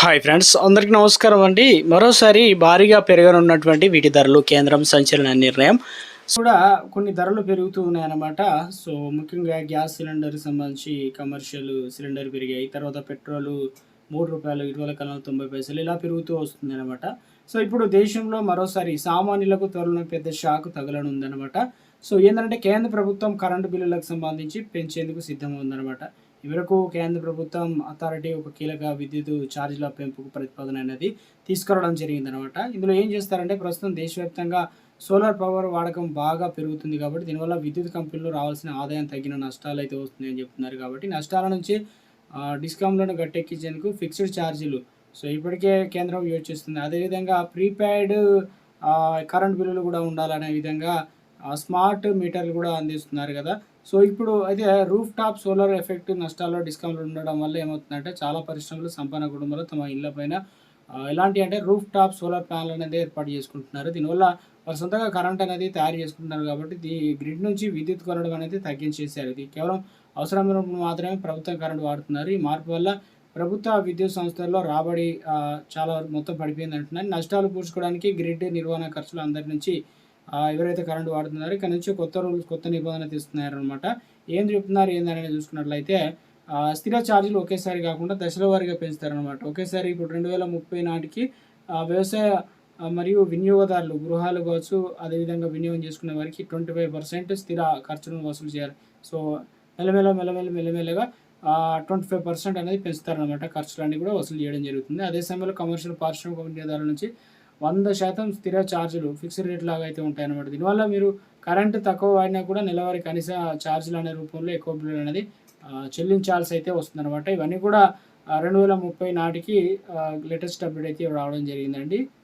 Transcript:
Hi friends, అందరికీ నమస్కారం అండి. మరోసారి భారీగా పెరగనున్నటువంటి వీటి ధరలు కేంద్రం సంచలన నిర్ణయం కూడా కొన్ని ధరలు పెరుగుతూ ఉన్నాయన్నమాట. సో ముఖ్యంగా గ్యాస్ సిలిండర్కి సంబంధించి కమర్షియల్ సిలిండర్ పెరిగాయి. తర్వాత పెట్రోలు రూ. 3 ఇటీవల కాలంలో 90 పైసలు ఇలా పెరుగుతూ వస్తుంది అనమాట. సో ఇప్పుడు దేశంలో మరోసారి సామాన్యులకు త్వరలో పెద్ద షాక్ తగలనుందనమాట. సో ఏంటంటే కేంద్ర ప్రభుత్వం కరెంటు బిల్లులకు సంబంధించి పెంచేందుకు సిద్ధంగా ఉందన్నమాట. ఇవరకు కేంద్ర ప్రభుత్వం అథారిటీ ఒక కీలక విద్యుత్ ఛార్జీల పెంపుకు ప్రతిపాదన అనేది తీసుకురావడం జరిగిందనమాట. ఇందులో ఏం చేస్తారంటే ప్రస్తుతం దేశవ్యాప్తంగా సోలార్ పవర్ వాడకం బాగా పెరుగుతుంది కాబట్టి దీనివల్ల విద్యుత్ కంపెనీలు రావాల్సిన ఆదాయం తగ్గిన నష్టాలు అయితే వస్తున్నాయని చెప్తున్నారు. కాబట్టి నష్టాల నుంచి డిస్కామ్లను గట్టెక్కించేందుకు ఫిక్స్డ్ ఛార్జీలు సో ఇప్పటికే కేంద్రం యోచిస్తుంది. అదేవిధంగా ప్రీపెయిడ్ కరెంట్ బిల్లులు కూడా ఉండాలనే విధంగా స్మార్ట్ మీటర్లు కూడా అందిస్తున్నారు కదా. సో ఇప్పుడు అయితే రూఫ్ టాప్ సోలార్ ఎఫెక్ట్ నష్టాల్లో డిస్కౌంట్లు ఉండడం వల్ల ఏమవుతుందంటే చాలా పరిశ్రమలు సంపన్న కుటుంబాలు తమ ఇళ్ల పైన ఎలాంటి అంటే రూఫ్ టాప్ సోలార్ ప్యానల్ అనేది ఏర్పాటు చేసుకుంటున్నారు. దీనివల్ల వారు సొంతంగా కరెంట్ అనేది తయారు చేసుకుంటున్నారు కాబట్టి గ్రిడ్ నుంచి విద్యుత్ కొనడం అనేది తగ్గించేశారు. ఇది కేవలం అవసరమైనప్పుడు మాత్రమే ప్రభుత్వం కరెంట్ వాడుతున్నారు. ఈ మార్పు వల్ల ప్రభుత్వ విద్యుత్ సంస్థల్లో రాబడి చాలా మొత్తం పడిపోయింది అంటున్నారు. నష్టాలు పూడ్చుకోవడానికి గ్రిడ్ నిర్వహణ ఖర్చులు అందరి నుంచి ఎవరైతే కరెంట్ వాడుతున్నారో ఇక్కడ నుంచి కొత్త రూల్స్ కొత్త నిబంధన తీస్తున్నారనమాట. ఏం చెప్తున్నారు ఏందనేది చూసుకున్నట్లయితే స్థిర ఛార్జీలు ఒకేసారి కాకుండా దశల వారీగా పెంచుతారనమాట. ఒకేసారి ఇప్పుడు 2030 నాటికి వ్యవసాయ మరియు వినియోగదారులు గృహాలు కావచ్చు, అదేవిధంగా వినియోగం చేసుకునే వారికి 25% స్థిర ఖర్చులను వసూలు చేయాలి. సో మెల్లమెల్లగా 25% అనేది పెంచుతారనమాట. ఖర్చులన్నీ కూడా వసూలు చేయడం జరుగుతుంది. అదే సమయంలో కమర్షియల్ పారిశ్రామిక వినియోగదారుల నుంచి 100% స్థిర ఛార్జీలు ఫిక్స్డ్ రేట్ లాగా అయితే ఉంటాయన్నమాట. దీనివల్ల మీరు కరెంటు తక్కువ వాడినా కూడా నెలవారీ కనీస ఛార్జీలు అనే రూపంలో ఎక్కువ బిల్లు అనేది చెల్లించాల్సి అయితే వస్తుందన్నమాట. ఇవన్నీ కూడా 2030 నాటికి లేటెస్ట్ అప్డేట్ అయితే రావడం జరిగిందండి.